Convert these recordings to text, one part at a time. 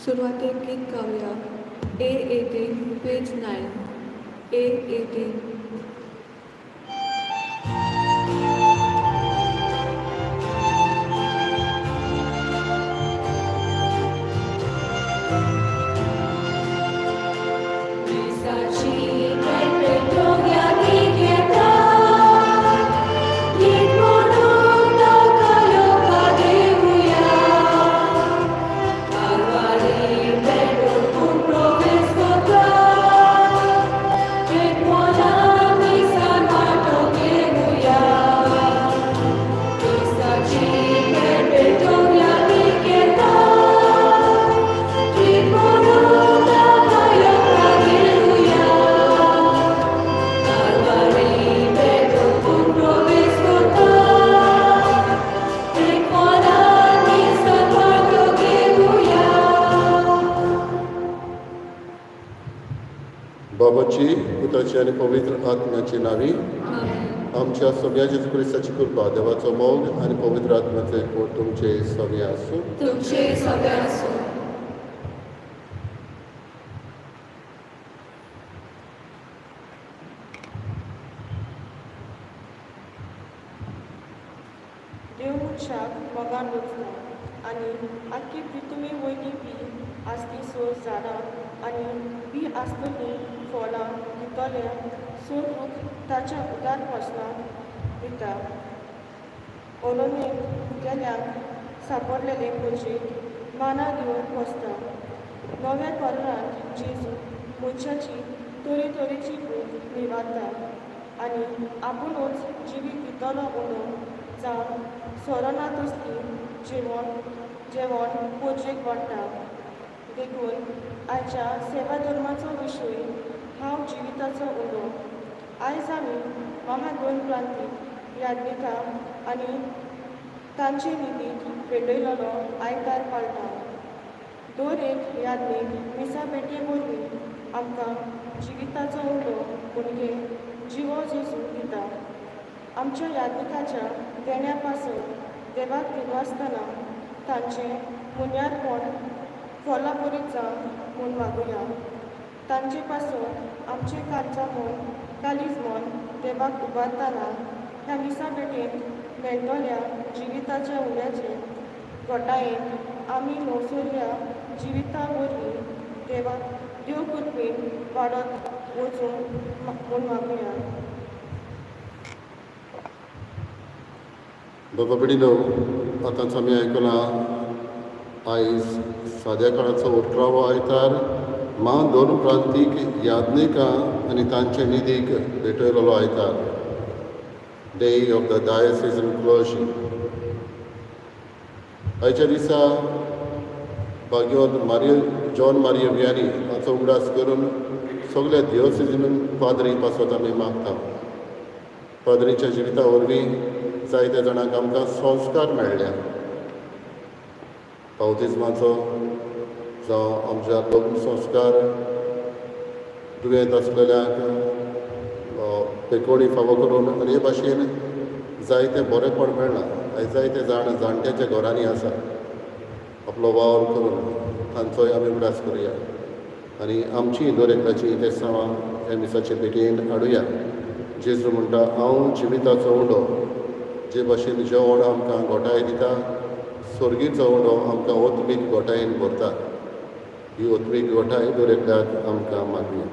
सुरवातेक गीत गाऊया. A18 page 9. A18. बाबाची, पुत्राची आणि पवित्र आत्म्याची नावी. आमच्या सगळ्या जेजू क्रिस्ताची कृपा, देवाचो मोग आणि पवित्र आत्म्याचे एकवट तुमचे सगळे आसूं. देव मनशाक मोगान वचना आनी आख्खी पृथ्वी वयली बी आसली सोर झाडां आनी बी आसतली फळां दितले सोर रूख ताच्या उदार वचनाक दिता. ओलोनेक भुकेल्यांक सांपडलेले खोशेक माना घेवन वचता. नव्या कॉलरांत जेजू मनशाची तरेतरेची भूक निवारता आनी आपुणूच जिवीत दितलो म्हणून जावं सोरना तसली जेवण पोरजेक वाडटा. देखून आयच्या सेवा धर्माचो विशय हांव जिविताचो उलो. आयज आमी महादोन प्रांतीक याज्ञिका आनी तांचे निधीक भेटयलोलो आयतार पाळटा. दर एक याज्ञीक मिसा पेटये वरवीं आमकां जिविताचो उलो म्हणजे जिवो जेजू दिता. आमच्या याज्ञिकाच्या देण्या पासून देवाक दिवासतना तांचें मुन्यारपण फलाबरीत जावं म्हूण मागुया. तांचे पासून आमचें कांचामोन कालीज मन देवाक उबारतना ह्या मिसा पेटेंत मेळटल्या जिविताच्या उल्याचे घोटायेंत आमी न्हवसरल्या जिविता वरवीं देवाक देव कृपेन वाडत वचूं म्हूण मागुया. बाबा बिडीनो, आतांच आमी आयकलां आयज साद्या काळाचो 18वो आयतार दोन प्रांतीक याज्ञिका आनी तांचे निधीक भेटयलोलो आयतार, डे ऑफ द डायसिजन क्लर्जी. आयच्या दिसा भाग्यवान जॉन मारिया वियानी हाचो उगडास करून सगळ्या दियोसिजीन पाद्री पासत आमी मागता. पाद्रीच्या जिविता वरवीं जायत्या जाणांक आमकां संस्कार मेळ्ळ्या. बावतिजमाचो जावं आमच्या लग्न संस्कार, दुयेंत आसलेल्यांक पेकोडी फावो करून आनी हे भाशेन जायतें बरेंपण मेळ्ळां. आयज जायते जाण जाणट्याच्या घरांनी आसा. आपलो वावर करून तांचोय आमी उगडास करुया आनी आमची दर एकल्याची तेसांवां ह्या मिसाचे भेटेन हाडुया. जेजू म्हणटा, हांव जिविताचो उंडो. जे भाशेन जेवण आमकां घोटाय दिता, स्वर्गीचो उंडो आमकां ओतमीक घोटायेन भरता. ही ओतमीक घोटाय दर एकल्याक आमकां मागुया.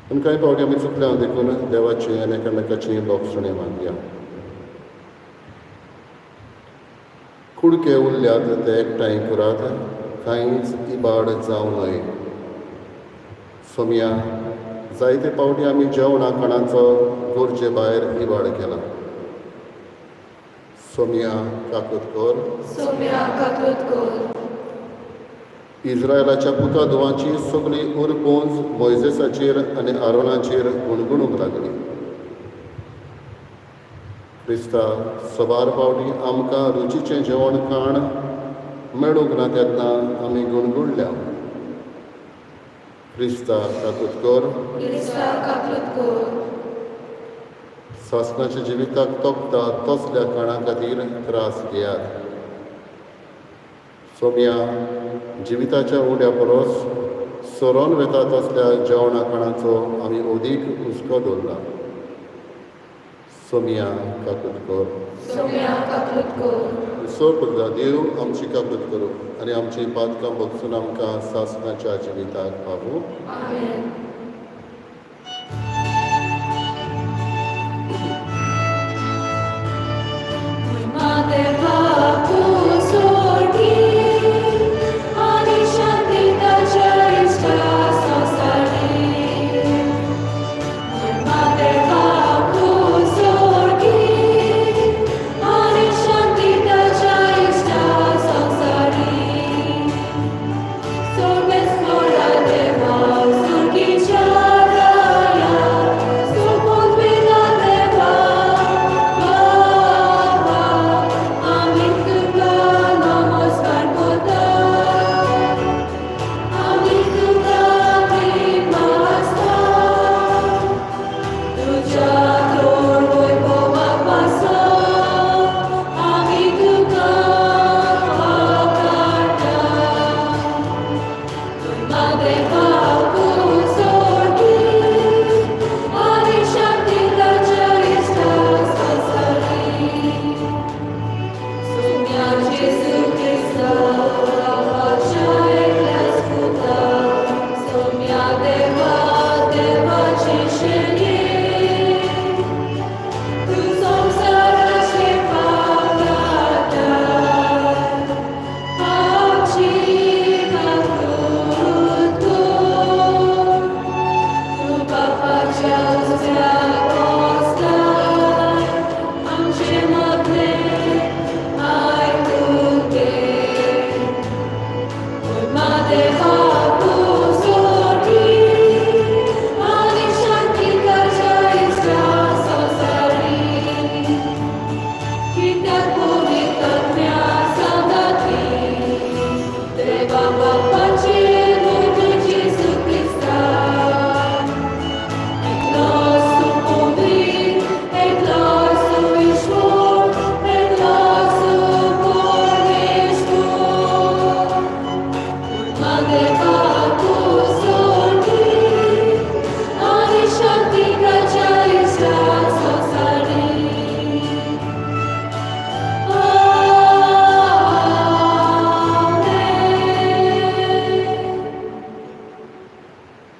पूण कांय फावटी आमी चुकल्या देखून देवाची आनी एकामेकाची लोकसणे मागया. कुडके उरल्यात ते एकठांय करात, कांयच इबाड जावं न्हय. सोम्या, जायते फावटी आमी जेवणा खाणाचो गरजे भायर इबाड केला. सोम्या काकुतकोर. इस्रायलाच्या पुतादुवांची सगळी उरपोंज मोइजेसाचेर आनी आरोनाचेर गुणगुणूंक लागली. क्रिस्ता, सबार फावटी आमकां रुचीचें जेवण खाण मेळूंक ना तेन्ना आमी गुणगुणल्या. क्रिस्ता काकुतकोर. सासणाच्या जिविताक तोखता तसल्या काणा खातीर त्रास घेयात. सोम्या, जिविताच्या उड्या परस सोरोन वेता तसल्या जेवणा खाणाचो आमी अदीक हुस्को दवरला. सोमिया काकूत कर. सोम्या काकूत कर. सो पगला देव आमची काकूत करूं आनी आमची पातकां बगसून आमकां सासणाच्या जिविताक पावूं. आमेन.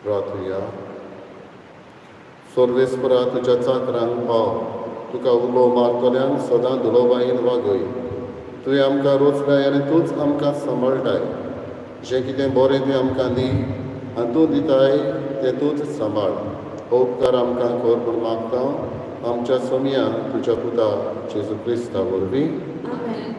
प्रार्थुया. सोर्वेस्परा तुज्या चाकरांक पाव, तुका उलो मारतल्यान सदां दुलोबायेन वागय. तुवें आमकां रोचलाय आनी तूंच आमकां सांबाळटाय. जें कितें बरें तें आमकां दी आनी तूं दिताय तें तूंच सांबाळ. हो उपकार आमकां कर म्हूण मागता आमच्या सोम्या तुज्या पुता जेजू क्रिस्ता वरवीं. आमेन.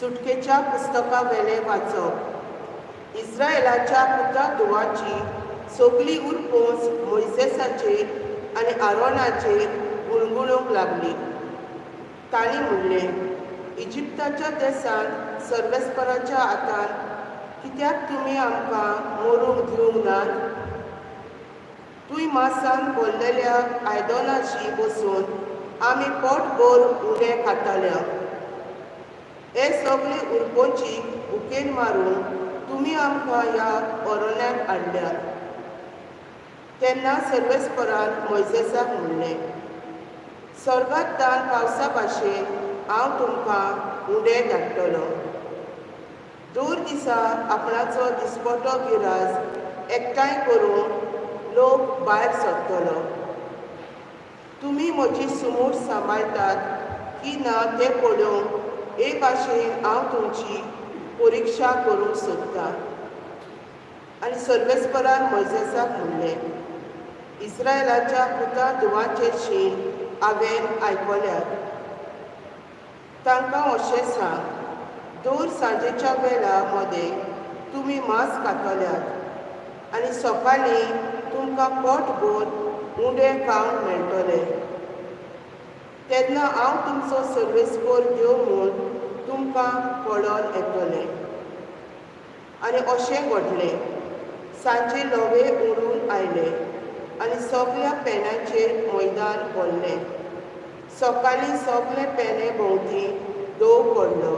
सुटकेच्या पुस्तका वेले वाचप. इस्रायेलाच्या पुता धुवाची सगळी उरपोस मोइसेसाचेर आनी आरोनाचेर गुणगुणूंक लागली. तांणी म्हणलें, इजिप्ताच्या देशांत सर्वेस्पराच्या हातान कित्याक तुमी आमकां मरूंक दिवंक नात? तुय मासान भरलेल्या आयदनाची बसून आमी पोटभर उणें खाताल्या. हे सगळे उरपोची उकेन मारून तुमी आमकां ह्या अरण्यात हाडल्यात. तेन्ना सर्वेस्परान मोइसेसाक म्हणलें, स्वर्गांतल्यान पावसा भाशेन हांव तुमकां उणें धाडटलों. दर दिसा आपणाचो दिसपटो गिराज एकठांय करून लोक भायर सरतलो. तुमी म्हजी सुमूट सांबाळटात की ना तें पळोवंक हे भाशेन हांव तुमची परिक्षा करूंक सोदतां. आनी सर्वेस्परान मोइसेसाक म्हणलें, इस्रायेलाच्या पुता धुवाचें शीण हांवें आयकल्यात. तांकां अशें सांग, दर सांजेच्या वेळा मदें तुमी मांस खातल्यात आनी सकाळीं तुमकां पोटभर उणें खावंक मेळटलें. तेन्ना हांव तुमचो सर्वेस्पर देव म्हूण तुमकां पळोवन येतलें. आनी अशें घडलें. सांजे लोवे उडून आयले आनी सगळ्या पेन्यांचेर मैदान भरलें. सकाळीं सगळे पेने भोंवती दोग पडलो.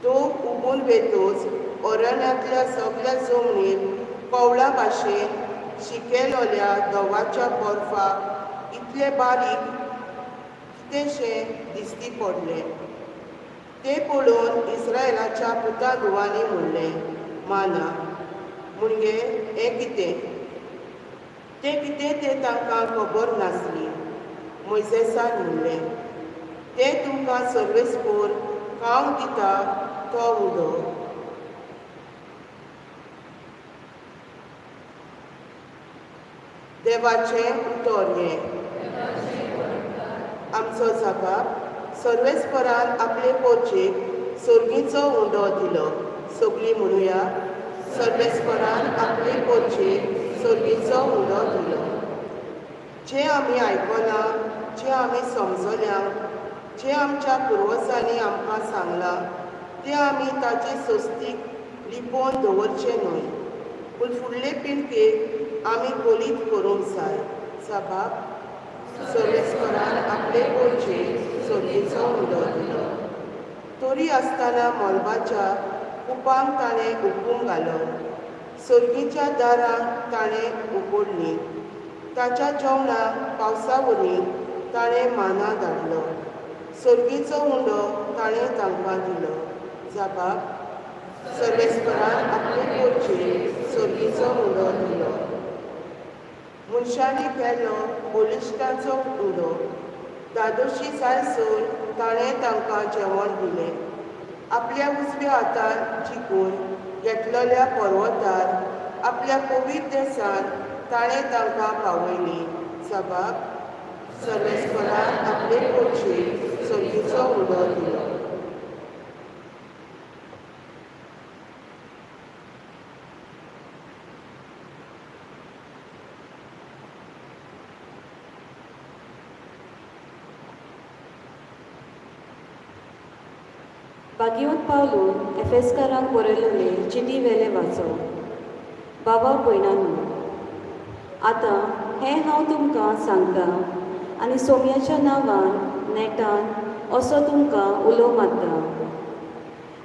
दोग उबून वेतूच अरण्यांतल्या सगळ्या जमनीर कवळा भाशेन शिकेलोल्या दोगाच्या बर्फाक इतले बारीक कितेंशें दिश्टी पडलें. तें पळोवन इस्रायेलाच्या पुता धुवांनी म्हणलें, माना म्हणजे हें कितें? तें कितें तें तांकां खबर नासली. मोइसेसान म्हणलें, तें तुमकां सर्वेस्पोर खावंक दिता तो उदो. देवाचें उतर हें. आमचो जबाब, सर्वेस्परान आपले पोरचेक सर्गीचो उंडो दिलो. सगळीं म्हणुया, सर्वेस्परान आपले पोरचेक सर्गीचो उंडो दिलो. जें आमी आयकलां, जें आमी समजल्यां, जें आमच्या पुर्वजांनी आमकां सांगलां, तें आमी ताचे सोस्तीक लिपोवन दवरचें न्हय, पूण फुडले पिळगेक आमी कोलीत करूंक जाय. जबाब, सर्वेस्परान आपले पोरचेक सर्गीचो उंडो दिलो. तरी आसतना मोलबाच्या कुपांक ताणें हुकूम घालो. सर्गीच्या दारांक ताणें उगडलीं. ताच्या जेवणाक पावसावरी ताणें माना धाडलो. सर्गीचो उंडो ताणें तांकां दिलो. जबाब, सर्वेस्परान आपले पोरचेक सर्गीचो उंडो दिलो. मनशांनी केल्लो बोलिश्टाचो उंडो. दादोशी जायसर ताणें तांकां जेवण दिलें. आपल्या उजव्या हातान जिखून घेतलेल्या पर्वतार आपल्या पवित्र देसान ताणें तांकां पावयलीं. जबाब, सर्वेस्परान आपले पोरचेक सर्गीचो उंडो दिलो. बागयोत पावलून एफेसकारांक बरयलेले चिटी वेले वाचो. बाबा भयणांनो, आतां हें हांव तुमकां सांगतां आनी सोम्याच्या नांवान नेटान असो तुमकां उलो मारता.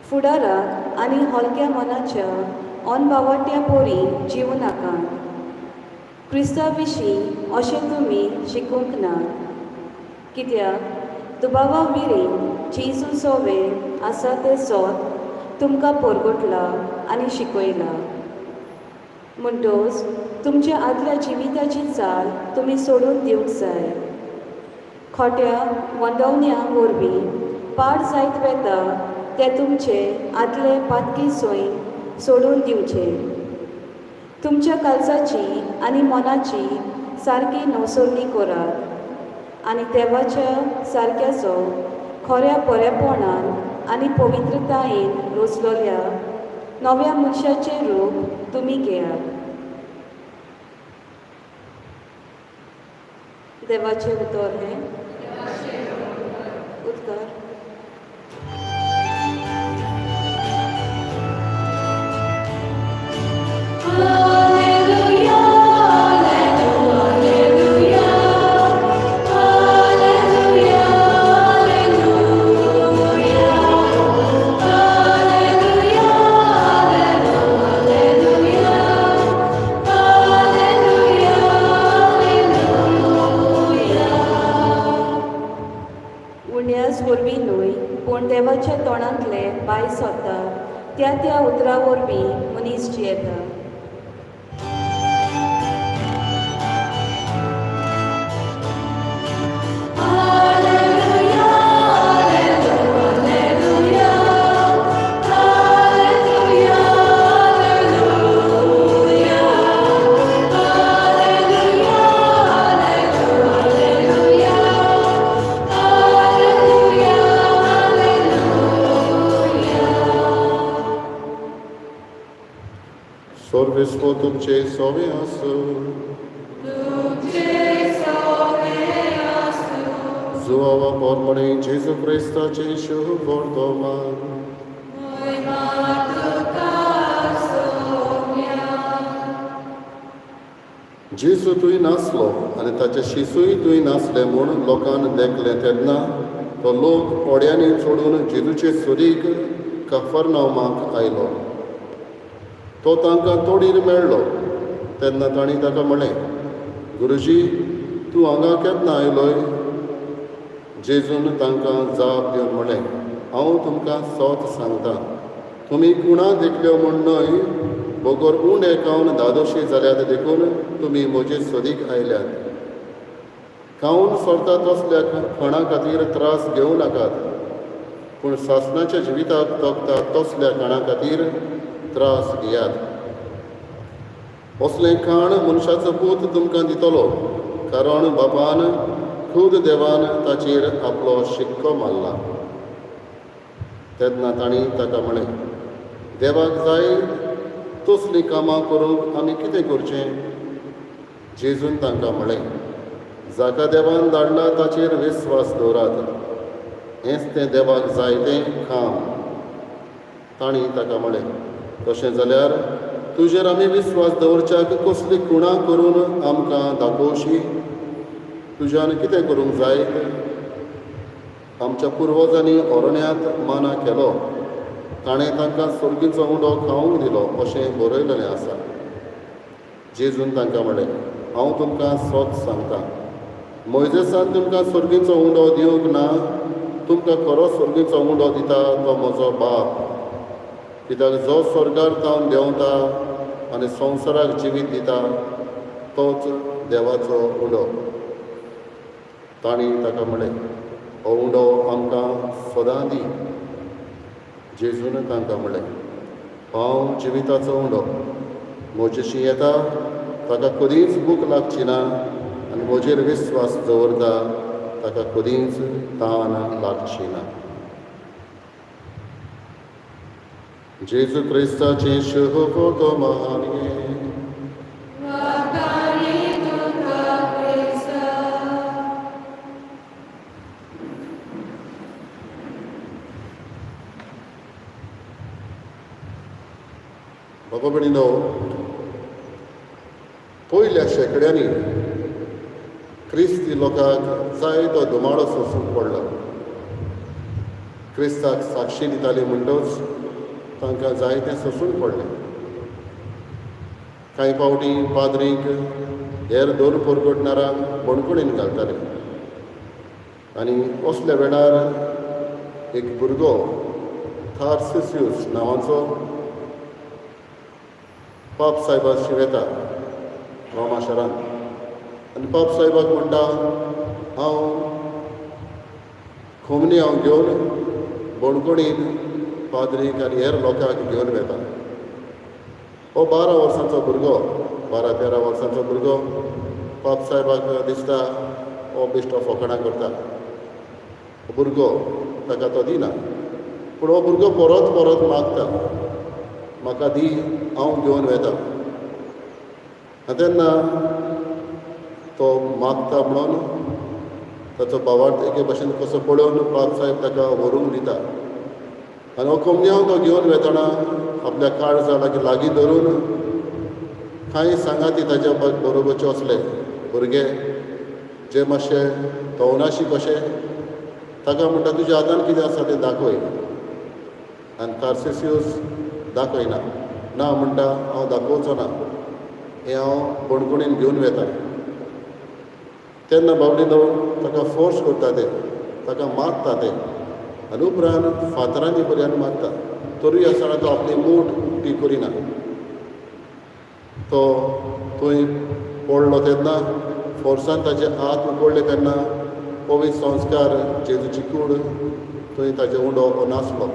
फुडाराक आनी हलक्या मनाच्या अनबावट्या पोरी जिवू नाकात. क्रिस्ता विशीं अशें तुमी शिकूंक नात. कित्याक दुबावा विरीन जेजू सोवे आसा ते सोत तुमकां परगटला आनी शिकयला. म्हणटोच तुमच्या आदल्या जिविताची चाल तुमी सोडून दिवंक जाय. खोट्या वंदवण्या वरवीं पाड जायत वेता ते तुमचे आदले पातकी सोयीन सोडून दिवचे. तुमच्या काळजाची आनी मनाची सारकी नवसरणी करात आनी देवाच्या सारक्याचो खऱ्या बरेपणान आनी पवित्रतायेन रोचलोल्या नव्या मनशाचें रूप तुमी घेयात. देवाचें उतर हें. उद्गार. वरवीं न्हय पूण देवाच्या तोंडांतले भायर सरता त्या त्या उतरां वरवीं मनीस जियेता. Sorvispo tuमचे सोवे आसूं. Zuawa pormone Jesu Christaचे शुभ वर्तमान. जेसू तुवें नासलो आनी ताचे शिसूय तुवें नासले म्हूण लोकांन देखलें तेन्ना तो लोक ओड्यांनी सोडून जेजूचे सोदीक कफरनावमाक आयलो. तो तांकां तोडीर मेळ्ळो तेन्ना तांणी ताका म्हळें, गुरुजी, तूं हांगा केन्ना आयलोय? जेजून तांकां जाप दिवन म्हळें, हांव तुमकां सोत सांगतां, तुमी कुणा देखल्यो म्हूण न्हय, बोगोर उंड एकावन दादोशी जाल्यात देखून तुमी म्हजे सोदीक आयल्यात. खावन सोरता तसल्या खणा खातीर त्रास घेवं नाकात, पूण सासणाच्या जिविताक तोखता तसल्या खाणा खातीर त्रास घेयात. असलें खाण मनशाचो पूत तुमकां दितलो, कारण बापान खुद देवान ताचेर आपलो शिक्को मारला. तेन्ना तांणी ताका म्हळें, देवाक जाय तसलीं कामां करूंक आमी कितें करचें? जेजून तांकां म्हळें, जाका देवान धाडला ताचेर विस्वास दवरात, हेंच तें देवाक जाय तें काम. तांणी ताका म्हळें, तशें जाल्यार तुजेर आमी विस्वास दवरच्याक कसली खुणां करून आमकां दाखोवशी? तुज्यान कितें करूंक जाय? आमच्या पुर्वजांनी अरण्यांत माना केलो, ताणें तांकां सुर्गीचो उंडो खावंक दिलो अशें बरयलेलें आसा. जेजून तांकां म्हळें, हांव तुमकां सोत सांगतां, मोइजेसान तुमकां सुर्गीचो उंडो दिवंक ना, तुमकां खरो सुर्गीचो उंडो दिता तो म्हजो बाप. कित्याक जो स्वर्गार जावन देंवता आनी संवसाराक जिवीत दिता तोच देवाचो उंडो. तांणी ताका म्हळें, हो उंडो आमकां सदां दी. जेजून तांकां म्हळें, हांव जिविताचो उंडो. म्हजेशी येता ताका कधीच भूक लागची ना आनी म्हजेर विस्वास दवरता ताका कधीच तान लागची ना. जेजू क्रिस्ताचें शुभ महान बाबा भयणीनो, पयल्या शेंकड्यांनी क्रिस्ती लोकांक जायतो दुमाळो सोंसूंक पडलो. क्रिस्ताक साक्षी दिताली म्हणटच तांकां जायतें सोंसूंक पडलें. कांय फावटी पाद्रीक हेर दोन परगटणारांक बणकुणीन घालताले आनी असल्या वेळार एक भुरगो थार्सिसियूस नांवाचो पाप साहेबाशी वेता रोमा शारांत आनी पाप साहेबाक म्हणटा, हांव खोमनी घेवन बणकुणीन पाद्रीक आनी हेर लोकांक घेवन वेता. हो 12 वर्सांचो भुरगो, 12-13 वर्सांचो भुरगो पाप साहेबाक दिसता हो बेश्टो फकाणां करता. हो भुरगो ताका तो दिना, पूण हो भुरगो परत परत मागता, म्हाका दी, हांव घेवन वेता. तेन्ना तो मागता म्हणून ताचो भावार्थ एके भाशेन कसो पळोवन पाप साहेब ताका व्हरूंक दिता. आनी हो कोमन्यांव तो घेवन वेताना आपल्या काळजा लागीं धरून कांय सांगाती ताच्या बरोबरचे असले भुरगे जे मातशे तवनाशी कशे, ताका म्हणटा, तुज्या हातान कितें आसा तें दाखय. आनी थार्सिसियूस दाखयना. ना म्हणटा, हांव दाखोवचो ना, हें हांव बणकुणीन घेवन वेता. तेन्ना बाबडीनो ताका फोर्स करता ते, ताका मारता ते आनी उपरांत फातरांनी पर्यंत मारता. तरूय आसतना तो आपली मूठ उक्ती करिना. तो थंय पडलो तेन्ना फोर्सान ताचे हात उकडले तेन्ना पवित्र संस्कार जेजूची कूड थंय ताचे उंडो नासलो,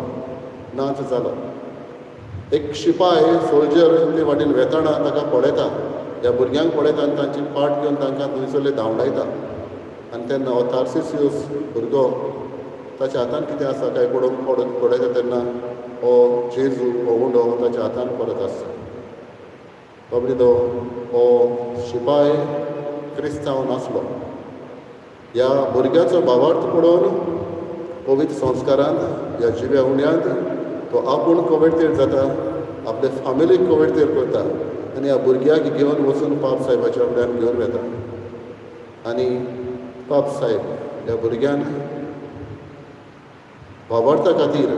नाच जालो. एक शिपाय सोल्जर ते वाटेन वेताना ताका पळयता, ह्या भुरग्यांक पळयता आनी तांची पाट घेवन तांकां थंयसरले धांवडायता. आनी तेन्ना हो थार्सिसियूस भुरगो ताच्या हातान कितें आसा काय पळोवंक पळयता तेन्ना हो जेजू हो उंडो ताच्या हातान परत आसता. बाबडीनो, हो शिपाय क्रिस्तांव नासलो. ह्या भुरग्याचो भावार्थ पळोवन पवित्र संस्कारांत, ह्या जिव्या उंड्यांत तो आपूण कवेळतेर जाता, आपले फामिलीक कवेळतेर करता आनी ह्या भुरग्याक घेवन वचून पाप साहेबाच्या फुड्यान घेवन वता आनी पाप साहेब ह्या भुरग्यान वावरता खातीर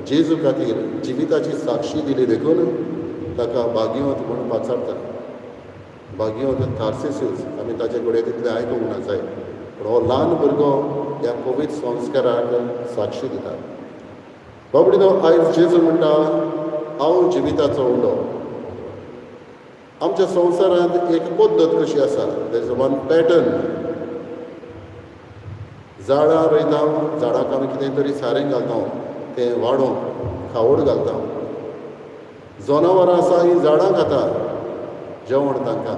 जेजू खातीर जिविताची साक्षी दिली देखून ताका भाग्यवंत म्हणून पाचारता. भाग्यवंत थार्सिसूस आमी ताचे कडेन तितलें आयकूंक ना जाय, पूण हो ल्हान भुरगो ह्या पवित्र संस्काराक साक्षी दिता. बाबडीनो आयज जेजू म्हणटा हांव जिविताचो उंडो. आमच्या संवसारांत एक पद्दत कशी आसा, देर इज वन पॅटर्न. झाडां रोयता, झाडाक आमी कितें तरी सारें घालता, तें वाडोवंक खावड घालता. जनावरां आसा हीं झाडां खाता जेवण तांकां.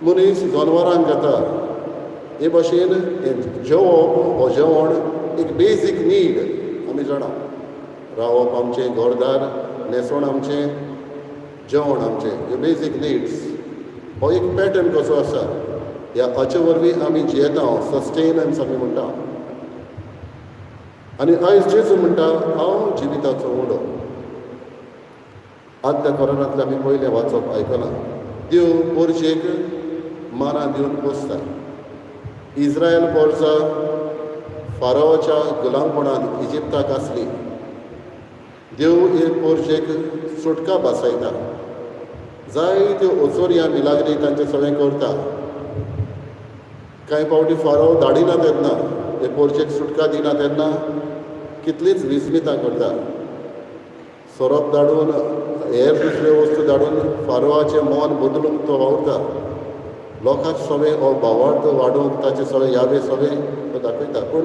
मनीस जनावरांक खाता. हे भाशेन जेवप हो जेवण एक बेजीक नीड. आमी जाणा रावप आमचें, घरदार, न्हेसोण आमचें, जेवण आमचें, ह्यो बेजीक नीड्स. हो एक पॅटर्न कसो आसा, ह्या हाचे वरवीं आमी जियेता, सस्टेनन्स आमी म्हणटा. आनी आयज जेजू म्हणटा हांव जिविताचो उंडो. आदल्या कोरोनांतलें आमी पयलें वाचप आयकलां. देव पोरजेक माना दिवन पोसता. इज्रायल पोरजां फारोवाच्या गुलामपणांत इजिप्ताक आसली. देव हे पोरजेक सुटका बसयता. जायत्यो ओचोऱ्या मिलाग्री तांचें सगळें करता. कांय फावटी फारो धाडिना तेन्ना, हे पोरजेक सुटका दिना तेन्ना कितलींच विस्मितां करता. सोरोप धाडून, हेर दुसऱ्यो वस्तू धाडून फारोवाचें मन बदलूंक तो वावरता. लोकांचे सगळें हो भावार्थ वाडोवंक ताचे सगळे यावे सगळें तो दाखयता. पूण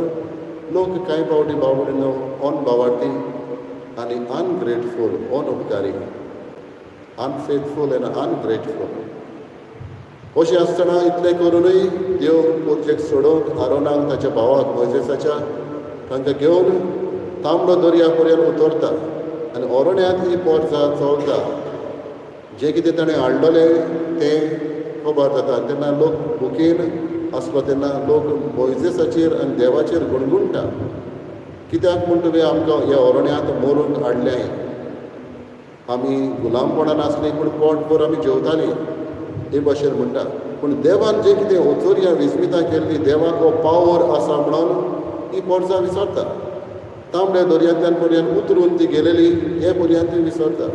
लोक कांय फावटी बावडीनो अनभावार्थी आनी अनग्रेटफूल, अनउपकारी, अनफेथफूल एंड अनग्रेटफूल. अशें आसतना इतलें करूनय देव पोरजेक सोडोवंक आरोनाक ताच्या भावाक मोइजेसाच्या तांकां घेवन तांबडो दर्या पर्यंत उतरता आनी ओरोण्यांत ही पोरजां चलता. जें कितें ताणें हाडलेलें तें खबर जाता. तेन्ना लोक भुकेन आसलो तेन्ना लोक मोइजेसाचेर आनी देवाचेर गुणगुणटा. कित्याक म्हूण तुवें आमकां ह्या ओरोण्यांत मरूंक हाडलें. आमी गुलामपणान आसलीं पूण पोटभर आमी जेवतालीं, हे भाशेन म्हणटा. पूण देवान जें कितें ओचोऱ्या विस्मितां केल्ली, देवाक हो पावर आसा म्हणून ही पोरजां विसरता. तांबड्या दर्यांतल्यान पर्यंत उतरून ती गेलेली हे पर्यंत ती विसरता.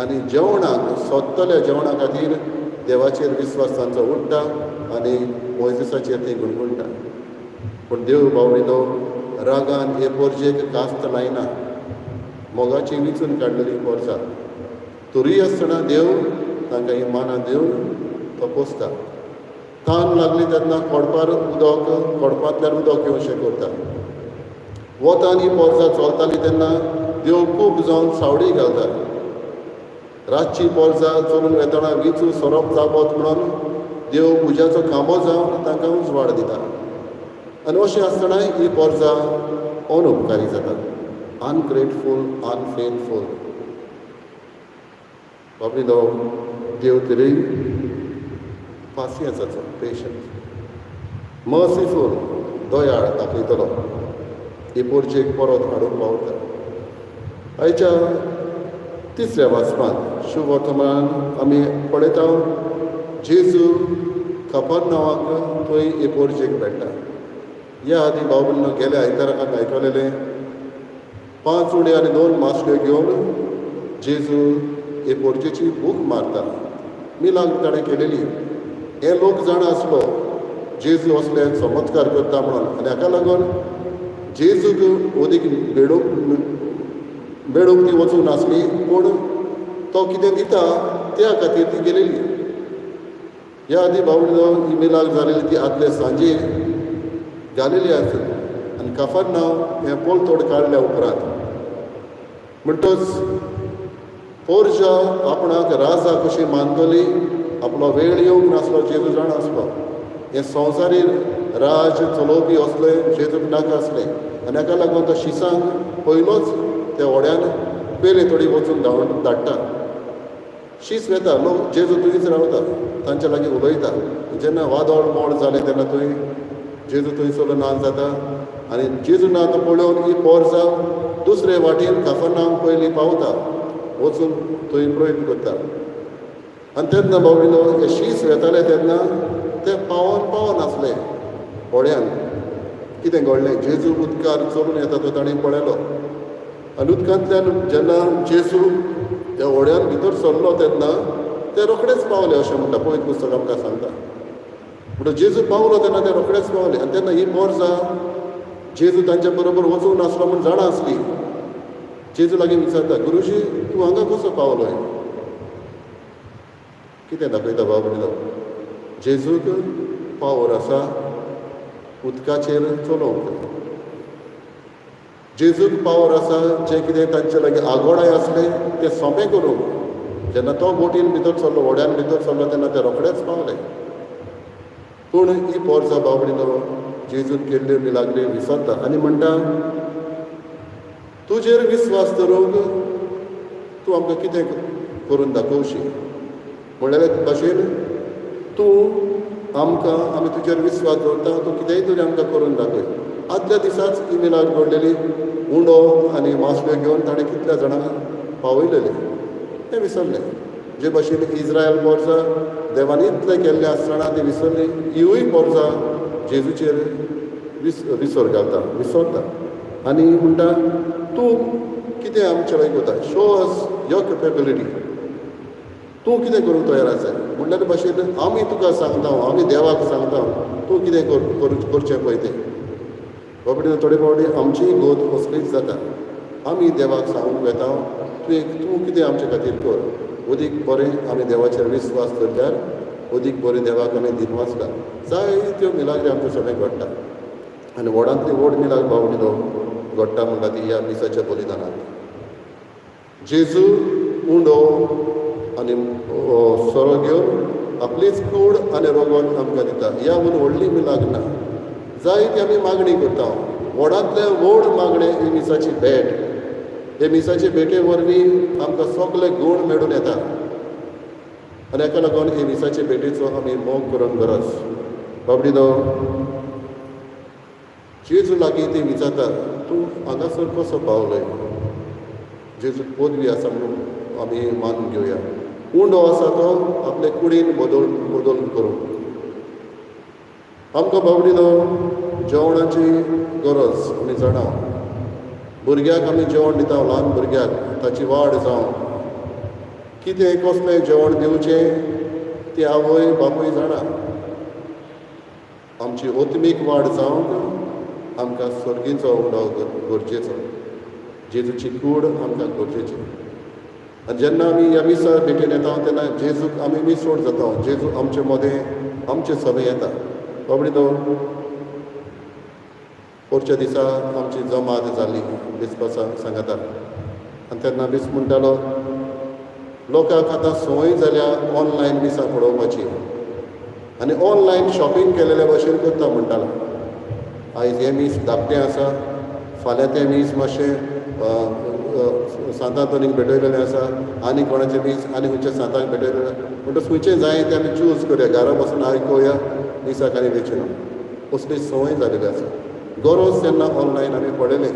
आनी जेवणाक, सोदतल्या जेवणा खातीर देवाचेर विस्वास तांचो उरता आनी मोइजेसाचेर ती गुणगुणटा. पूण देव बावडीनो रागान हे पोरजेक कास्त लायना. मोगाची विचून काडलेली पोरजां तरी आसतना देव तांकां ही मानां दिवन तो पोसता. तान लागली तेन्ना कोडपार उदक, कोडपांतल्यान उदक येवचें करता. वतान ही पोरजां चलतालीं तेन्ना देव खूब जावन सावडी घालता. रातची पोरजां चलून वेताना विचू सोरोप जावत म्हणून देव उज्याचो खांबो जावन तांकां उजवाड दिता. आनी अशें आसतनाय ही पोरजां अनउपकारी जातात, अनग्रेटफूल, अनफेथफूल. बाबडीनो देव तरी पासियेंसाचो, पेशन्स, मर्सिफूल, दयाळ दाखयतलो. ही पोरजेक परत हाडूंक पावता. आयच्या तिसऱ्या वाचपांत शुभ वर्तमान आमी पळयता जेजू कफरनावाक थंय हे पोरजेक मेळटा. ह्या आदी बाबडीनो गेल्या आयताराक आमी आयकलेलें 5 उणे आनी 2 मासल्यो घेवन जेजू हे पोरजेची भूक मारता. मिलाक ताणें केलेली. हे लोक जाणा आसलो जेजू असले चमत्कार करता म्हणून. आनी हाका लागून जेजूक ओदीक बेडूंक ती वचूंक नासली, पूण तो कितें दिता त्या खातीर ती गेलेली. ह्या आदी बावडीनो ही मिलाक जालेली ती आदले सांजे जालेली आसली. आनी कफरनाव हें पोलतोड काडल्या उपरांत म्हणटच पोरजा आपणाक राजा कशी मानतली. आपलो वेळ येवंक नासलो, जेजू जाणा आसलो. हें संवसारी राज चलोवपी असले जेजूक नाका आसलें. आनी हाका लागून तो शिसांक पयलोच त्या व्हड्यान पेले थोडी वचून धाडटा. शीस वेता, लोक जेजू थंयच रावता, तांचे लागीं उलयता. जेन्ना वादळ मोड जालें तेन्ना थंय जेजू थंयसर ना जाता. आनी जेजू ना तो पळोवन ही पोरजां दुसरे वाटेन कफरनावाक पयलीं पावता, वचून थंय प्रयत्न करता. आनी तेन्ना बाबडीनो हे शीस वेताले तेन्ना ते पावोन आसले व्हड्यान. कितें घडलें? जेजू उदकार चलून येता तो ताणें पळयलो आनी उदकांतल्यान जेन्ना जेजू ह्या व्हड्यान भितर सरलो तेन्ना ते रोखडेच पावले अशें म्हणटा पवित्र पुस्तक आमकां सांगता. म्हणटा जेजू पावलो तेन्ना ते रोखडेच पावले. आनी तेन्ना ही बोर्जां जेजू तांच्या बरोबर वचूंक नासलो म्हूण जाणा आसली. जेजू लागीं विचारता, गुरुजी तूं हांगा कसो पावलोय? कितें दाखयता बाबडीलो? जेजूक पावर आसा उदकाचेर चलोवंक. जेजूक पावर आसा जें कितें तांचे लागीं आगोडाय आसलें तें सोंपें करूंक. जेन्ना तो बोटीन भितर सरलो, व्हड्यान भितर सरलो तेन्ना ते रोखडेच पावले. पूण ही बोर्जां बाबडीलो जेजून केल्ल्यो मिलाग्री विसरता आनी म्हणटा, तुजेर विस्वास दवरूंक तूं आमकां कितें करून दाखोवशी? म्हणलेले भाशेन तूं आमी तुजेर विस्वास दवरता, तूं कितेंय तरी आमकां करून दाखय. आदल्या दिसाच ही मिलाग्र घडलेली. उंडो आनी मासल्यो घेवन ताणें कितल्या जाणांक पावयलेले तें विसरलें. जे भाशेन इज्रायल बोर्जां देवान इतलें केल्लें आसतना ती विसरली, हिवूय बोर्जां जेजूचेर विसर घालता, विसरता आनी म्हणटा तूं कितें आमचे लायक कोता, शो अस युअर कॅपेबिलिटी. तूं कितें करूंक तयार आसा? म्हणल्यार भाशेन आमी तुका सांगता, आमी देवाक सांगता तूं कितें करचें पळय तें. बाबडे थोडे फावटी आमचीय गोत असलीच जाता. आमी देवाक सांगूंक वेता तूं कितें आमचे खातीर कर. अदीक बरें आमी देवाचेर विस्वास दवरल्यार अदीक बरें देवाक आमी दिनवासता. जायत्यो मिलाग्री आमचें सगळें घडटा आनी व्हडांतली व्हड मिलाग बावडीलो घडटा म्हणटा ती ह्या मिसाच्या बलिदानांत. जेजू उंडो आनी सोरो घेवन आपलीच कूड आनी रोगोन आमकां दिता. ह्या म्हूण व्हडली मिलाग ना. जायती आमी मागणी करता. व्हडांतले व्हड मागणें ही मिसाची भेट. हे मिसाचे भेटे वरवीं आमकां सगळे गूण मेळून येता आनी हाका लागून हे मिसाचे भेटेचो आमी मोग करूंक गरज. बाबडीनो जेजू लागीं ती विचारता, तूं हांगासर कसो पावलोय? जेजू पदवी आसा म्हणून आमी मानून घेवया. उंडो आसा तो आपले कुडीन बदल करूंक. आमकां बाबडीनो जेवणाची गरज आमी जाणा. भुरग्याक आमी जेवण दिता, ल्हान भुरग्याक ताची वाड जावं. कितें कसलें जेवण दिवचें ती आवय बापूय जाणा. आमची ओत्मीक वाड जावंक आमकां सर्गीचो उंडो गरजेचो. जेजूची कूड आमकां गरजेची. आनी जेन्ना आमी ह्या मिसा भेटेन येता तेन्ना जेजूक आमी मिसोड जाता. जेजू आमचे मदें आमचे सभे येता. बाबडीनो पोरच्या दिसा आमची जमात जाली बिस्पासाक सांगाता आनी तेन्ना बीस म्हणटालो लोकांक आतां संवय जाल्या ऑनलायन मिसां पळोवपाची आनी ऑनलायन शॉपिंग केलेल्या भशेन करता म्हणटालो. आयज हे मीस धाकटें आसा, फाल्यां तें मीस मातशें सांतांतोनीक भेटयलेलें आसा, आनी कोणाचें मीस आनी खंयच्या सांताक भेटयलेलें म्हणटा खंयचें जाय तें आमी चूज करया, घरा बसून आयकुया, मिसाक आनी वेचिना. असली संवय जालेली आसा. गरज तेन्ना ऑनलायन आमी पळयलें.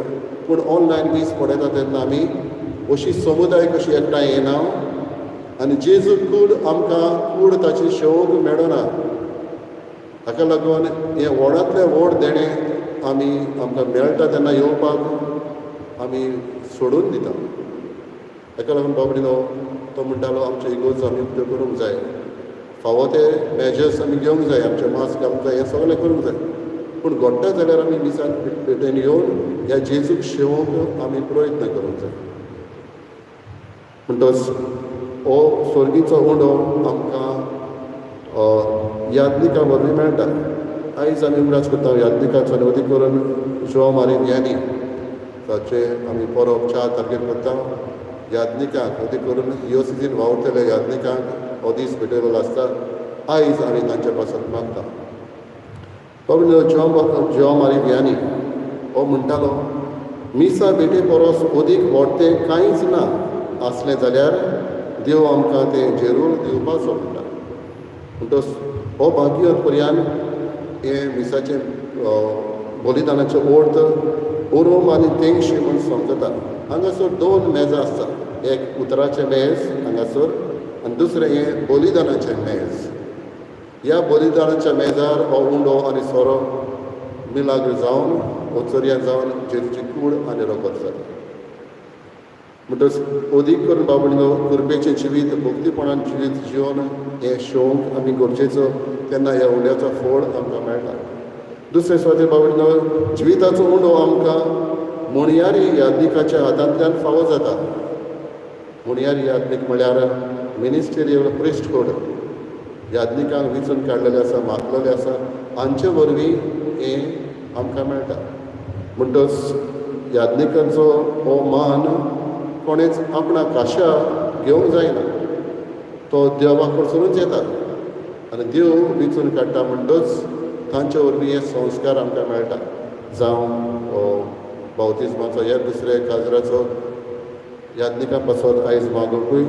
पूण ऑनलायन मीस पळयता तेन्ना आमी अशी समुदाय कशी एकठांय येना आनी जेजू कूड आमकां कूड ताची शेवूंक मेळना. हाका लागून हें व्हडांतलें व्हड देणें आमकां मेळटा तेन्ना येवपाक आमी सोडून दिता. हाका लागून बाबडीनो तो म्हणटालो आमचे इगोज आमी उक्त्यो करूंक जाय. फावो ते मेजर्स आमी घेवंक जाय, आमचे मास्क घालूंक जाय, हें सगळें करूंक जाय. पूण घडटा जाल्यार आमी मिसाक भेटेन येवन ह्या जेजूक शेवोवंक आमी प्रयत्न करूंक जाय. म्हणटच हो स्वर्गीचो उंडो आमकां यादनिका वरवीं मेळटा. आयज आमी उगडास करता यादनिकाचो आनी अदीक करून जोआ मारी वियानी ताचे आमी परब 4 तारखेक करता. यादनिकांक अदीक करून इयोसीसीन वावुरतले यादनिकांक हो दीस भेटयलेलो आसता. आयज आमी तांचे पासत मागता. जोआ मारी वियानी हो म्हणटालो मिसा भेटे परस अदीक व्हडतें कांयच ना आसलें जाल्यार देव आमकां तें जरूर दिवपाचो म्हणटा. म्हणटच हो भाग्य पर्यान हें मिसाचें बलिदानाचें ओर्त ओरोम आनी तेंगशी म्हूण समजता. हांगासर 2 मेजां आसता. एक उतराचें मेज हांगासर आनी दुसरें हें बलिदानाचें मेज. ह्या बलिदानाच्या मेजार हो उंडो आनी सोरो मिलाग्र जावन ओचोऱ्या जावन जेजूची कूड आनी रोगत जाता. म्हणटच अदीक करून बाबडीनो कृपेचें जिवीत भक्तीपणान जिवीत जिवन हें शोवंक आमी गरजेचो तेन्ना ह्या उंड्याचो फळ आमकां मेळटा. दुसरे सुवातेर बाबडीनो जिविताचो उंडो आमकां मुणयारी यादनिकाच्या हातांतल्यान फावो जाता. मुणयारी यादनीक म्हळ्यार मिनिस्टेरियल प्रिस्टहूड यादनिकांक विचून काडलेले आसा, मागलेले आसा, हांचे वरवीं हें आमकां मेळटा. म्हणटच यादनिकांचो हो मान कोणेच आपणा काशा घेवंक जायना. तो देवा कडसूनच येता आनी देव विचून काडटा. म्हणटच तांचे वरवीं हे संस्कार आमकां मेळटा. जावं बावतिजमाचो ह्या दुसऱ्या काजराचो यादनिकां पासत आयज मागोवपूय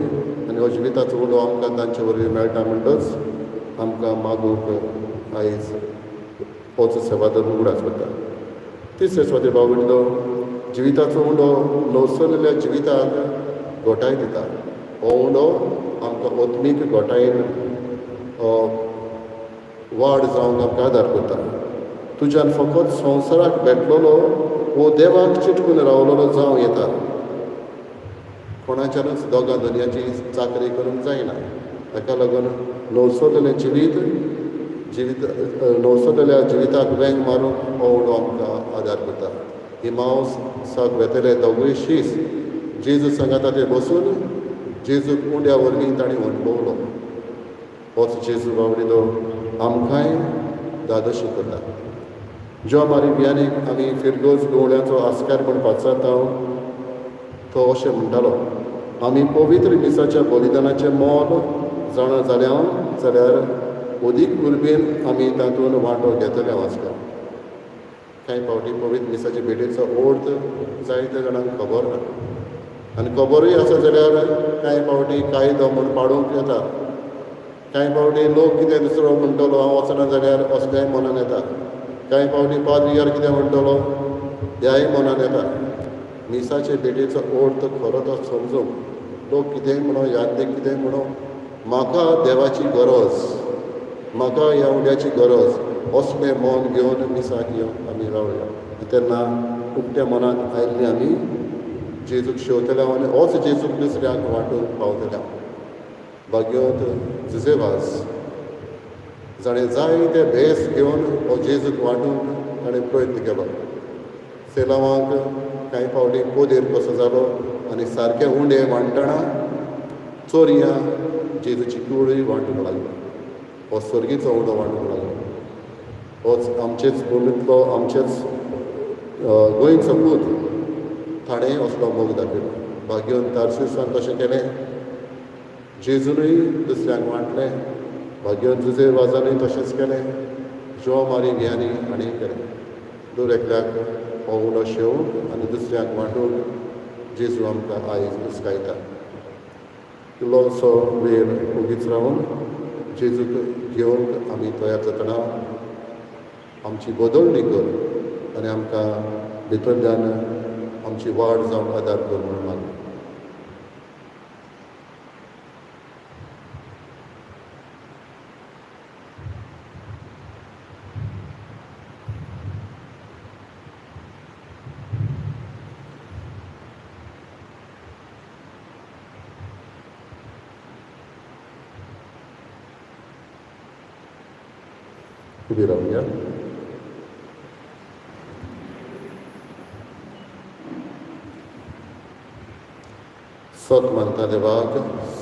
आनी हो जिविताचो उंडो आमकां तांचे वरवीं मेळटा. म्हणटच आमकां मागूंक आयज होच सेवादर उगडास करता. तिसरे सुवातेर बाबडीनो जिविताचो उंडो नवसरलेल्या जिविताक घोटाय दिता. हो उंडो आमकां ओत्मीक घोटायेन वाड जावंक आमकां आदार करता. तुज्यान फकत संवसाराक भेटलेलो वो देवाक चिटकून रावलेलो जावं येता. कोणाच्यानच दोगां दुनयाची चाकरी करूंक जायना. ताका लागून नवसरलेलें जिवीत नवसरलेल्या जिविताक वेंग मारूंक हो उंडो आमकां आदार करता. इमाउसाक वेतेले दोगूय शीस जेजू सांगाता ते बसून जेजूक उंड्या वरवीं तांणी अणभवलो. होच जेजू बाबडीनो आमकांय दादोशी करता. ज्यो मारी बियानीक आमी फिरगोज गवळ्याचो आस्कार म्हूण पाचारता तो अशें म्हणटालो, आमी पवित्र मिसाच्या बलिदानाचें मोल जाणा जाल्यार अदीक उर्बेन आमी तातूंत वांटो घेतले आसता. कांय फावटी पवित्र मिसाचे भेटेचो अर्थ जायत्या जाणांक खबर ना. आनी खबरूय आसा जाल्यार कांय फावटी कायदो म्हूण पाडूंक येता. कांय फावटी लोक कितें दुसरो म्हणटलो हांव वचना जाल्यार असलेंय मनान येता. कांय फावटी पाद्रियार कितें म्हणटलो ह्याय मनान येता. मिसाचे भेटेचो अर्थ खरो तो समजूंक लोक कितेंय म्हणो यादनीक कितेंय म्हणो म्हाका देवाची गरज, म्हाका ह्या उंड्याची गरज असलें मन घेवन मिसाक येवन आमी रावया. तेन्ना उक्त्या मनांत आयिल्लीं आमी जेजूक शेवतल्या आनी होच जेजूक दुसऱ्याक वांटून पावतल्या. भाग्योत जुझेवास जाणें जायते भेस घेवन हो जेजूक वांटूंक ताणें प्रयत्न केलो. सेलावांक कांय फावटी पोदेर कसो जालो आनी सारके उंडे वांटणा चोरयां जेजूची कूडय वांटूंक लागलो. हो सर्गीचो उंडो वांटूंक लागलो. होच आमचेच भुमींतलो आमचेच गोंयचो पूत ताणें असलो मोग दाखयलो. भाग्योन तारसेसान तशें केलें. जेजूनय दुसऱ्यांक वांटलें. भाग्योन जुजे वाजानूय तशेंच केलें. जो मारी भियांनी आनी केलें. दर एकल्याक हो उंडो शेवूंक आनी दुसऱ्यांक वांटूंक जेजू आमकां आयज उस्कायता. इल्लोसो वेळ उगीच रावन जेजूक घेवंक आमी तयार जातना आमची बदलणी कर आनी आमकां भितरल्यान आमची वाड जावंक आदार कर म्हणून मागूं. उबी रावया. सत मानता देवाक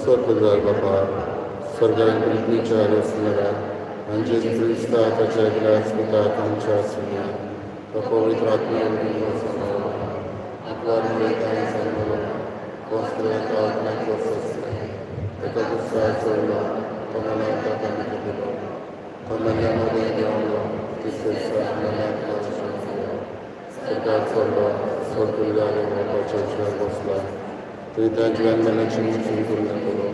सर्गदार बापा स्वर्गांत पृथ्वीच्या रचणारा आमचे क्रिस्ता ताच्या एकल्याच पुताक आमच्या आसुया तो पवित्र आत्म्यान आपल्या ताणें सांगलो वस्त्रांत आपणाक ताका गुस्सा चोरलो तो मनाक ताका दिलो तो मनामध्ये देवलो तिसरे मनाक स्वर्गांत चोरलो स्वर्गदार बापाच्या उजव्यार बसला. थंय तांच्या मनाची मुचून करून येतलो.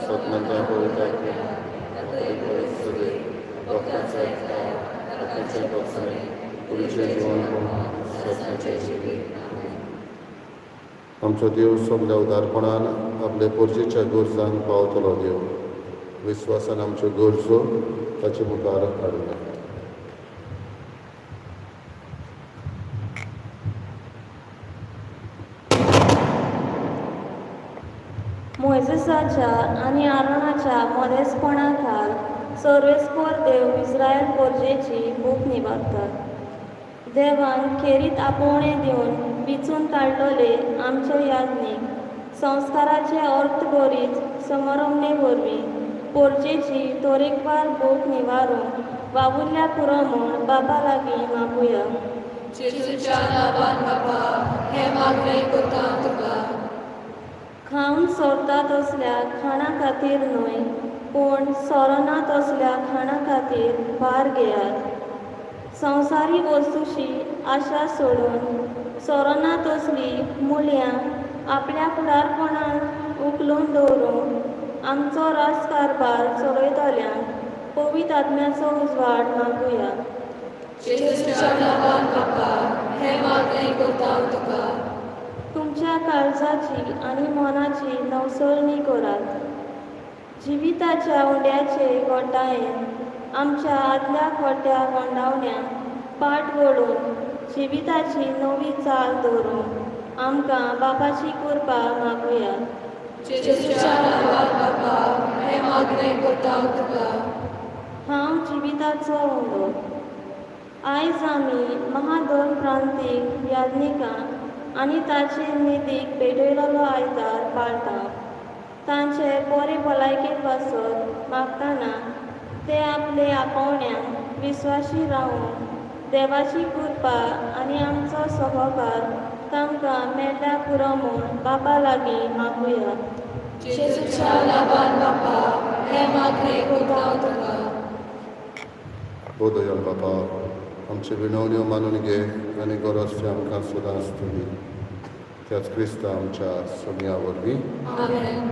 सतनांता पवित्र रोखण्याचें पक्षांनी पुलीचें जिवन सतनाचें जिवीत. आमचो देव सगल्या उदारपणान आपले पोरजेच्या गरजांक पावतलो देव. विस्वासान आमच्यो गरजो ताचे मुखार हाडूया. मोइसेसाच्या आनी आरोनाच्या मदेसपणा खाल सर्वेस्पर देव इस्रायल पोरजेची भूक निवारतात. देवान खेरीत आपोवणे दिवन विचून काडलोले आमचे याज्ञीक संस्काराचे अर्थ करीत समारंभे वरवीं पोरजेची तरेकवार भूक निवारून वावुरल्या पुरो म्हूण बापा लागीं मागुया. जेजूच्या नांवान बाबा हे मागणे करता तुका. खावन सोरतात असल्या खाणा खातीर न्हय पूण सोरनात असल्या खाणा खातीर भार घेयात. संवसारी वस्तूची आशा सोडून सोरनात असली मुळयां आपल्या फुडारपणान उखलून दवरून आमचो राजकारभार चलयतल्यांक पवित्र आत्म्याचो उजवाड मागुया. जेजूच्या नांवान बाबा हे मागणे करता तुका. तुमच्या काळजाची आनी मनाची नवसळणी करात. जिविताच्या उंड्याचे गोठायेन आमच्या आदल्या खोट्या गोंडावण्यांक पाट वळून जिविताची नवी चाल दवरून आमकां बापाची कृपा मागुया. जेजूच्या नांवान बाबा हे मागणे करता तुका. हांव जिविताचो उंडो. आयज आमी महादोन प्रांतीक याज्ञिकां आनी ताचे निधीक भेटयलोलो आयतार पाळटा. तांचे बरे भलायके पासत मागतना ते आपले आपोवण्यांक विस्वाशी रावून देवाची कृपा आनी आमचो सहकार तांकां मेळटा पुरो म्हूण बापा लागीं मागुया. जेजूच्या नांवान बाबा हे मागणे करता तुका. ओ दयाळ बाबा, आमचे विनवण्यो मानून घे आनी गरज ते आमकां सदांच तुमी. त्याच क्रिस्ता आमच्या सोम्या वरवीं. आमेन.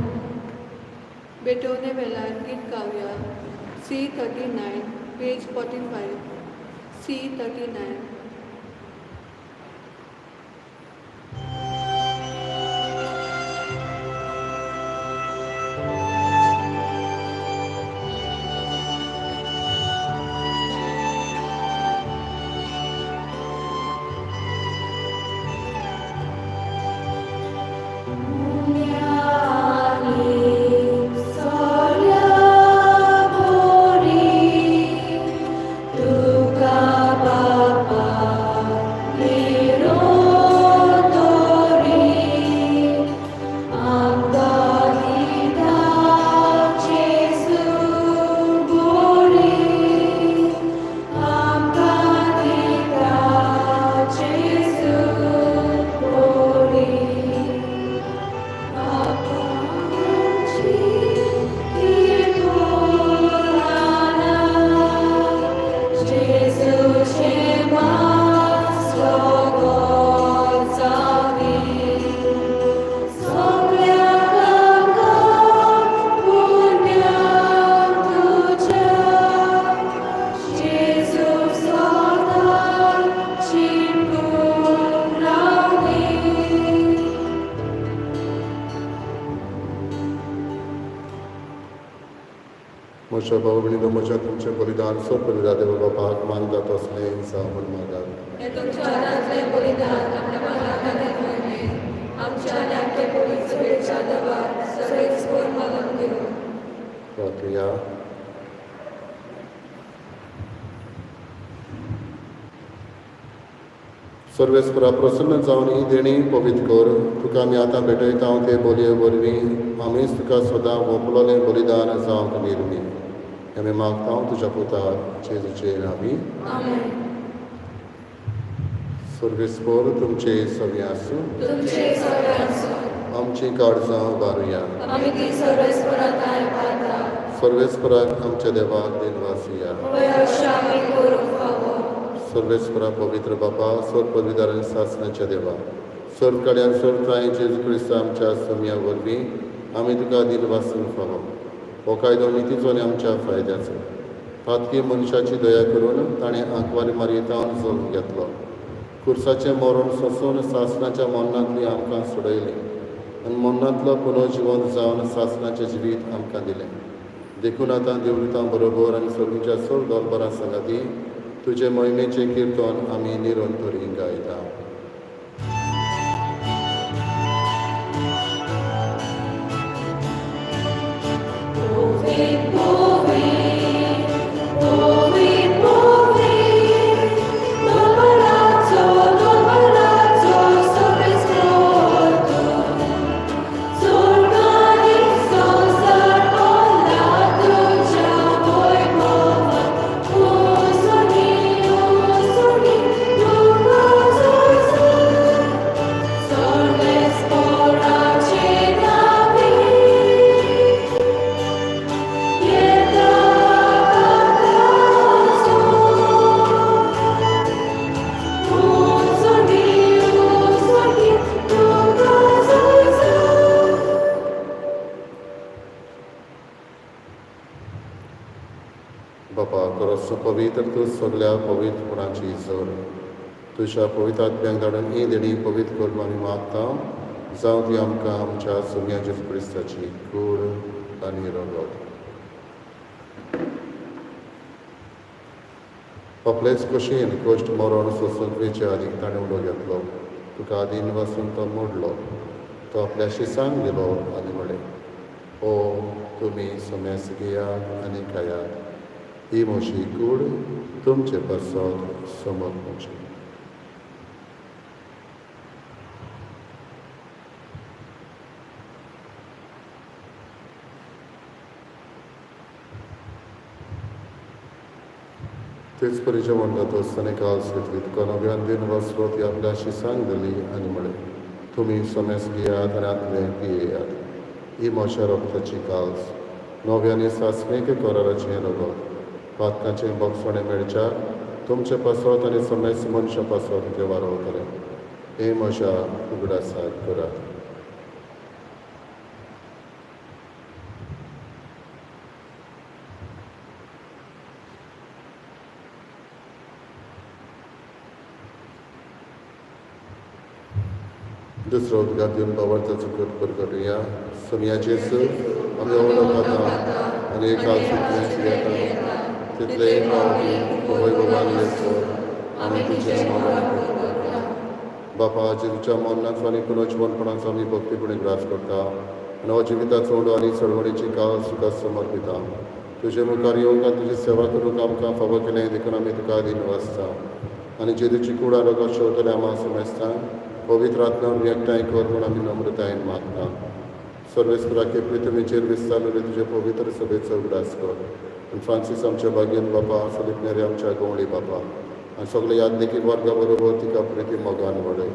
बेटोने वेळार गीत गावया. C39 page 45. C39. म्हज्या भाव भयणीनो, म्हज्या तुमचें बलिदान सोंपलेल्या देव बापाक मानता तसलें जावं मागात. हे तुमच्या हातांतले बलिदान आपल्या मना खातीर मेळ्ळें. आमच्या नाट्य पवित्र वेळच्या दबार सगळेच कोर मागून घेऊ. प्रार्थया. सर्वेस्परा प्रसन्न जावन ही देणी पवित्र कर. तुका आमी आतां भेटयता ते बोलये वरवीं आमीच तुका सदां ओंपलोलें बलिदान जावंक निर्मी. आमी मागता तुज्या पुता जेजूचे नांवी. आमेन. सर्वेस्पर तुमचे सवी आसूं. तुमचे सगळ्यांचो आमची काळजां उबारुया. आमी ती सर्वेस्पराताय पावता. सर्वेस्पराक आमच्या देवाक दिनवासिया. पळय अशें आमी करूंक फावो. सर्वेस्परा पवित्र बापा, सोर पदवीदारांनी सासणाच्या देवा, सोर कड्यान सोर ताय जेजू क्रिस्त आमच्या सोम्या वरवीं आमी तुका दिल वासूंक फावो. हो कायदो नितीचो आनी आमच्या फायद्याचो. पातकी मनशाची दया करून ताणें आंकवारी मारयेतावन जल्म घेतलो. खुर्साचें मरण सोंसून सासणाच्या मरणांतली आमकां सोडयली आनी मरणांतलो पुनर्जिवन जावन सासणाचें जिवीत आमकां दिलें. देखून आतां देवरितां बरोबर आनी सगळींच्या सर दोलबरां सांगाती तुजे महिमेचें किर्तन आमी निरंतरी गायता. बापा खरोच पवित्र तूं सगळ्या पवित्रपणाची जोर तुज्या पवित्र आत्म्याक धाडून ही देणी पवित्र करून आमी मागता. जावं ती आमकां आमच्या सोम्या जेजू क्रिस्ताची कूड आनी रगत. आपलेच कुशीन कोश्ट मरण सोसून वेचे आदीक ताणें उडो घेतलो. तुका आदीन वचून तो मोडलो. तो आपल्या शिसांक दिलो आनी म्हळें, ओ तुमी सोमेस घेयात आनी खायात. ही म्हशी कूड तुमचे परसत समर्पणची. तेच परीचे म्हणटा तो आसतना काल्स घेतली. तुका नव्यान दिन वस्रो ती आपल्या शिसांक दिली आनी म्हळें, तुमी सोमेस घेयात आनी आतले पियेयात. ही म्हज्या रोगताची काल्स नव्यानी सासणेक कराराचें रगत. पातकाचें बोगसणें मेळच्याक तुमचे पासत आनी सोमेस मनशा पासत ते वारोवतले. हे म्हज्या उगडासाक करात. दुसरो उदकात दिवन बाबार्ताचो करत परगटुया. सोम्या जेजू आमी वळखता आनी एका सुटण्याची येता तितले वैभवान येसो आमी तुजें मरण करता. बापा जेजूच्या मरणाचो आनी पुनर्जिवनपणाचो आमी भक्तीपणी ग्रास करता आनी हो जिविताचो उडो आनी चळवळीची काळ तुका समर्पिता. तुजे मुखार येवंक आनी तुजी सेवा करूंक आमकां फावो केलें देखून आमी तुका आदीन वचता आनी जेजूची कूड आरोग्य शेवतले आमी समजता. पवित्र आत्म्यान एकठांय कर म्हूण आमी नम्रतायेन मागता. सर्वेस्पराके पृथ्वीचेर विस्तारलेले तुजे पवित्र सभेचो उगडास कर. आनी फ्रांसीस आमच्या बागेन बापा फिलिपनेरी आमच्या गवळी बापा आनी सगळे यादनिकी वर्गा बरोबर तिका प्रिती मोगान वडय.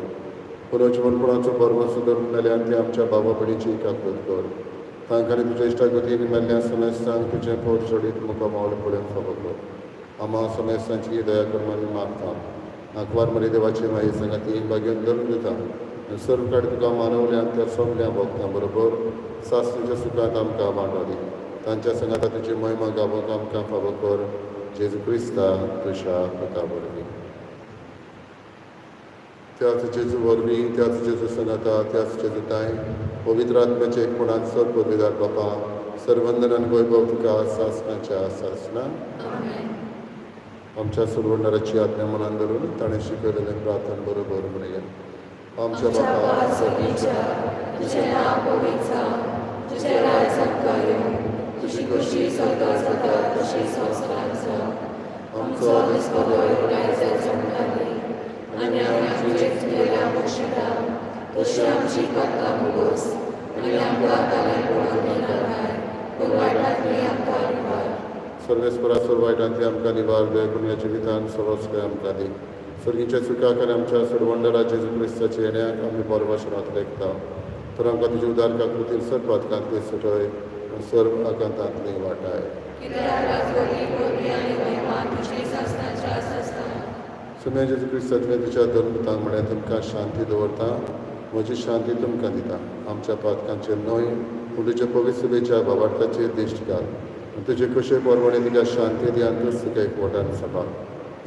पुनर्जिवनपणाचो पर्व सुदारलेल्यान ते आमच्या भावा भयणीची काकूत कर. तांकां आनी तुज्या इश्टागतीन मेल्ल्या समेस्तांक तुजें पोट जोडीत मुखार मावळ फुडें फावो कर. आम्हा समेस्तांची दया कर म्हणून मागता. आंकवार मरे देवाची माई सांगाती बागेन धरून दिता आनी सर्व काड तुका मानवल्यान त्या सगळ्या भक्तां बरोबर सासणेच्या सुखांत आमकां वांटो दी. तांच्या संगाता तुजी महिमा गावोंक आमकां फावो कर. जेजू क्रिस्ता तुज्या पुता वरवीं. त्याच जेजू वरवीं त्याच जेजू संगाता त्याच जेजूताय पवित्र आत्म्याचे एकपणान सर पदवीदार बापा सर्वंदनान वैभव तुका सासणाच्या सासणान आमच्या सुरवंडाराची आज्ञा मनान धरून ताणें शिकयलेलें प्रार्थना बरोबर म्हणया. आमच्या बापा सगळीच्या तुझें नांव पवित्र जावं. तुजें राज्य येवं. तुजी खुशी स्वर्गांत जाता तशी संवसारांत जावं. आमचो दिसपो आयज जमताली आनी आमी तुजेच गेल्या बक्षिता तशी आमची करता मुगोस आनी आमकां ताणें पळोवन नाकाय पूण वायटांतली आमकां निवार. सर्वेस्परा वायटांतली आमकां निवार दे पुण्या जिवितान सवस्कय आमकां दी. सर्गीच्या सुखाक आनी आमच्या सुरवंडरा जेजू क्रिस्ताच्या येण्याक आमी बरे भाशेन आतलेकता. तर आमकां तुजी उदार काकृतीन सर्व पातकांतली सुटय आनी सर्व आकांतांतली वाटाय. सुम्या जेजू क्रिस्तांतले तुज्या धर्मतांक म्हळ्यार तुमकां शांती दवरता. म्हजी शांती तुमकां दिता. आमच्या पातकांचेर न्हय पूण तुज्या पवित्र सभेच्या भावार्थाचेर दिश्ट घाल. तुजे कशे परवणे तुज्या शांती दी आनी तूं सुखा एकवटान सांबाळ.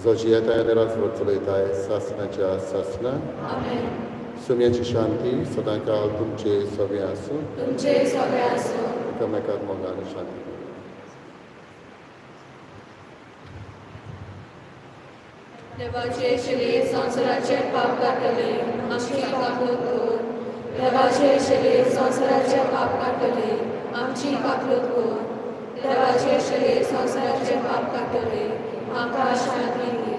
जो जियेता येदेराच चलयताय सासणाच्या सासना आमेन. सुम्याची शांती सदां काळ तुमचे सगळे आसूं तुमचे सगळे आसूं. एकामेकाक मोगान शांती देवाचे शिले संसाराचे पाप काटले आमची काकूत कर. देवाचे शिले संसाराचे पाप काटले आमची काकूत कर. देवाचे शिले संसाराचे पाप काटले आमकां शांती दी.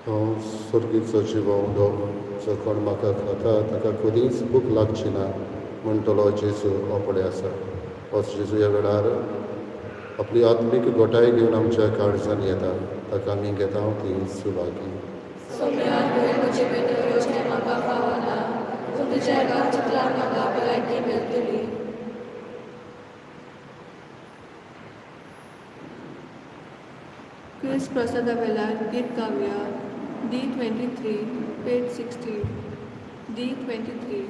हांव सर्गीचो जिवंडो जो कोण म्हाका खाता ताका कधीच भूक लागची ना म्हणटलो जेजू हो फुडें आसा. होच जेजू ह्या वेळार आपली आत्मीक गोठाय घेवन आमच्या काळजान येता. ताका आमी घेता ती सुवागी. सोम्या तुवें म्हजी भितर येवचें म्हाका फावना. पूण तुज्या चिंतल्यार म्हाका भलायकी मेळटली. क्रिस प्रसादा वेल्यान गीत गावया. D23, page 16. D23.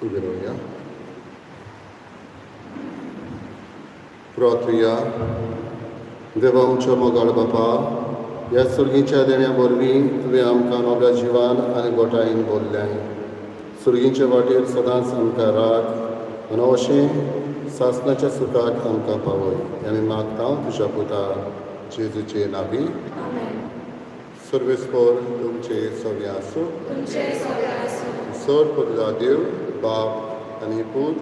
उभे राहूया. प्रार्थुया. देवा आमच्या मोगाळ बापा, ह्या सुरगीच्या देण्या वरवीं तुवें आमकां नव्या जिवान आनी गोठायेन भरल्याय. सुरगीच्या वाटेर सदांच आमकां राख आनी अशें सासणाच्या सुखाक आमकां पावय. आमी मागता तुज्या पुता जेजूचे नांवी. सर्वेस्पर तुमचे सगळे आसूं. सर पगला देव बाप आनी पूत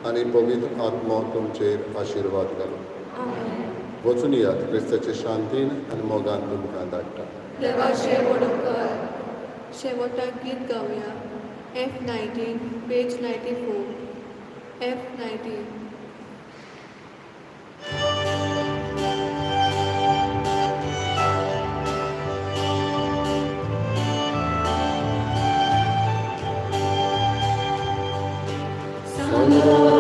आनी पवित्र आत्मो तुमचेर आशिर्वाद घालो. वचून यात क्रिस्ताचे शांतीन आनी मोगान तुमकां धाडटा. देवाचे वडोवकार. शेवटाक गीत गावया. F19, page 94. F19. Sangha